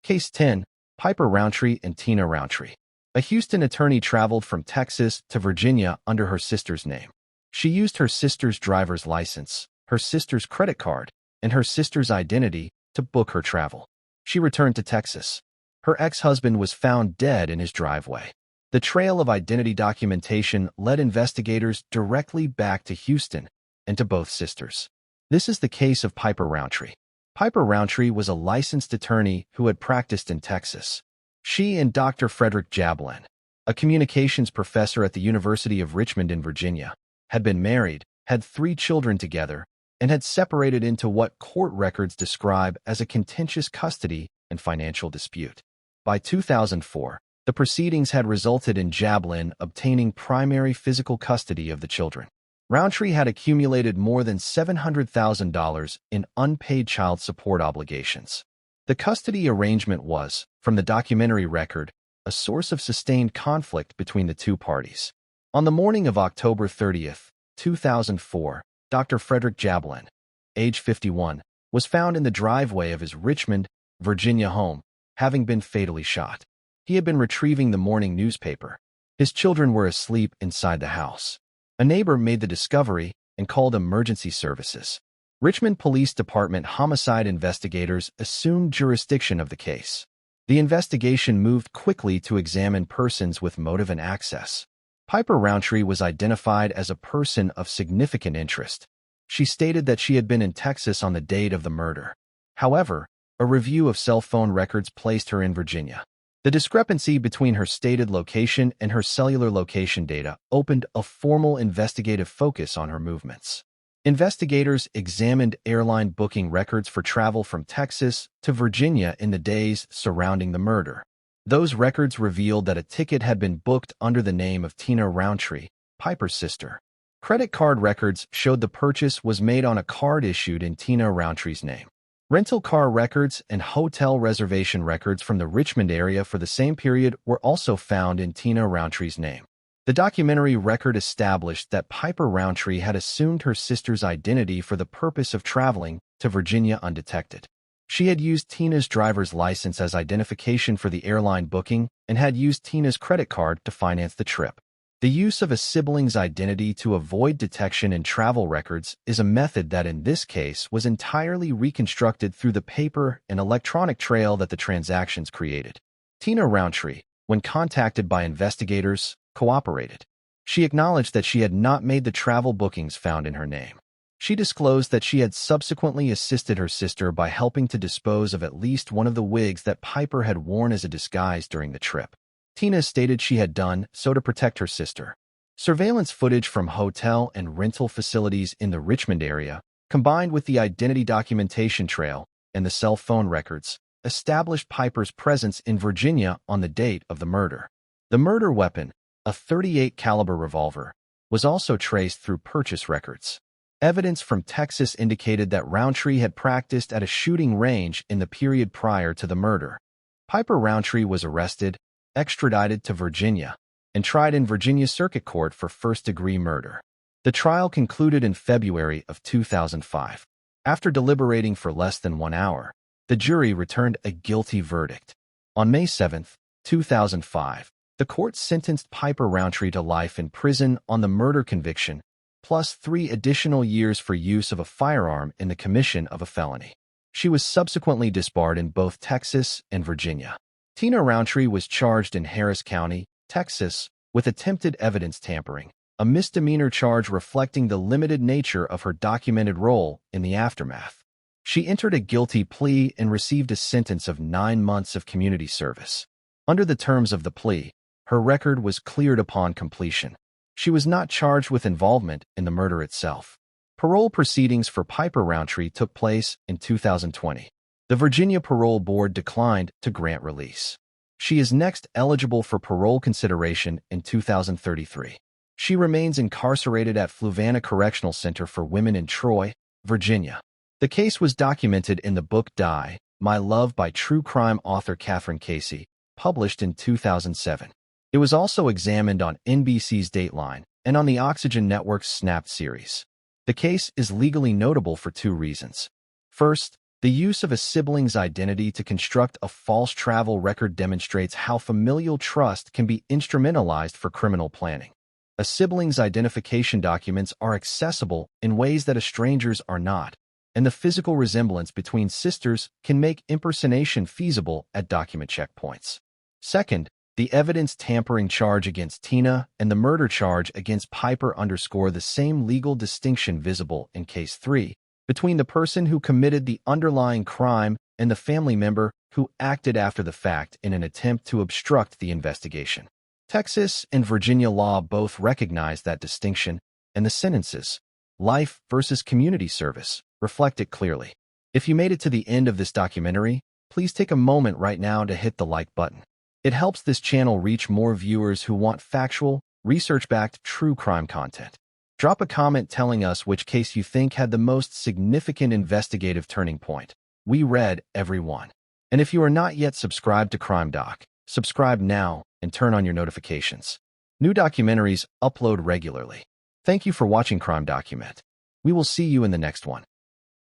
Case 10, Piper Roundtree and Tina Roundtree. A Houston attorney traveled from Texas to Virginia under her sister's name. She used her sister's driver's license, her sister's credit card, and her sister's identity to book her travel. She returned to Texas. Her ex-husband was found dead in his driveway. The trail of identity documentation led investigators directly back to Houston and to both sisters. This is the case of Piper Roundtree. Piper Roundtree was a licensed attorney who had practiced in Texas. She and Dr. Frederick Jablin, a communications professor at the University of Richmond in Virginia, had been married, had 3 children together, and had separated into what court records describe as a contentious custody and financial dispute. By 2004, The proceedings had resulted in Jablin obtaining primary physical custody of the children. Roundtree had accumulated more than $700,000 in unpaid child support obligations. The custody arrangement was, from the documentary record, a source of sustained conflict between the two parties. On the morning of October 30, 2004, Dr. Frederick Jablin, age 51, was found in the driveway of his Richmond, Virginia home, having been fatally shot. He had been retrieving the morning newspaper. His children were asleep inside the house. A neighbor made the discovery and called emergency services. Richmond Police Department homicide investigators assumed jurisdiction of the case. The investigation moved quickly to examine persons with motive and access. Piper Roundtree was identified as a person of significant interest. She stated that she had been in Texas on the date of the murder. However, a review of cell phone records placed her in Virginia. The discrepancy between her stated location and her cellular location data opened a formal investigative focus on her movements. Investigators examined airline booking records for travel from Texas to Virginia in the days surrounding the murder. Those records revealed that a ticket had been booked under the name of Tina Roundtree, Piper's sister. Credit card records showed the purchase was made on a card issued in Tina Roundtree's name. Rental car records and hotel reservation records from the Richmond area for the same period were also found in Tina Roundtree's name. The documentary record established that Piper Roundtree had assumed her sister's identity for the purpose of traveling to Virginia undetected. She had used Tina's driver's license as identification for the airline booking and had used Tina's credit card to finance the trip. The use of a sibling's identity to avoid detection in travel records is a method that in this case was entirely reconstructed through the paper and electronic trail that the transactions created. Tina Roundtree, when contacted by investigators, cooperated. She acknowledged that she had not made the travel bookings found in her name. She disclosed that she had subsequently assisted her sister by helping to dispose of at least one of the wigs that Piper had worn as a disguise during the trip. Tina stated she had done so to protect her sister. Surveillance footage from hotel and rental facilities in the Richmond area, combined with the identity documentation trail and the cell phone records, established Piper's presence in Virginia on the date of the murder. The murder weapon, a .38 caliber revolver, was also traced through purchase records. Evidence from Texas indicated that Roundtree had practiced at a shooting range in the period prior to the murder. Piper Roundtree was arrested, extradited to Virginia, and tried in Virginia Circuit Court for first-degree murder. The trial concluded in February of 2005. After deliberating for less than 1 hour, the jury returned a guilty verdict. On May 7, 2005, the court sentenced Piper Roundtree to life in prison on the murder conviction, plus 3 additional years for use of a firearm in the commission of a felony. She was subsequently disbarred in both Texas and Virginia. Tina Roundtree was charged in Harris County, Texas, with attempted evidence tampering, a misdemeanor charge reflecting the limited nature of her documented role in the aftermath. She entered a guilty plea and received a sentence of 9 months of community service. Under the terms of the plea, her record was cleared upon completion. She was not charged with involvement in the murder itself. Parole proceedings for Piper Roundtree took place in 2020. The Virginia Parole Board declined to grant release. She is next eligible for parole consideration in 2033. She remains incarcerated at Fluvanna Correctional Center for Women in Troy, Virginia. The case was documented in the book Die, My Love by true crime author Catherine Casey, published in 2007. It was also examined on NBC's Dateline and on the Oxygen Network's Snapped series. The case is legally notable for 2 reasons. First, the use of a sibling's identity to construct a false travel record demonstrates how familial trust can be instrumentalized for criminal planning. A sibling's identification documents are accessible in ways that a stranger's are not, and the physical resemblance between sisters can make impersonation feasible at document checkpoints. Second, the evidence tampering charge against Tina and the murder charge against Piper underscore the same legal distinction visible in Case 3, between the person who committed the underlying crime and the family member who acted after the fact in an attempt to obstruct the investigation. Texas and Virginia law both recognize that distinction, and the sentences, life versus community service, reflect it clearly. If you made it to the end of this documentary, please take a moment right now to hit the like button. It helps this channel reach more viewers who want factual, research-backed true crime content. Drop a comment telling us which case you think had the most significant investigative turning point. We read every one. And if you are not yet subscribed to Crime Doc, subscribe now and turn on your notifications. New documentaries upload regularly. Thank you for watching Crime Document. We will see you in the next one.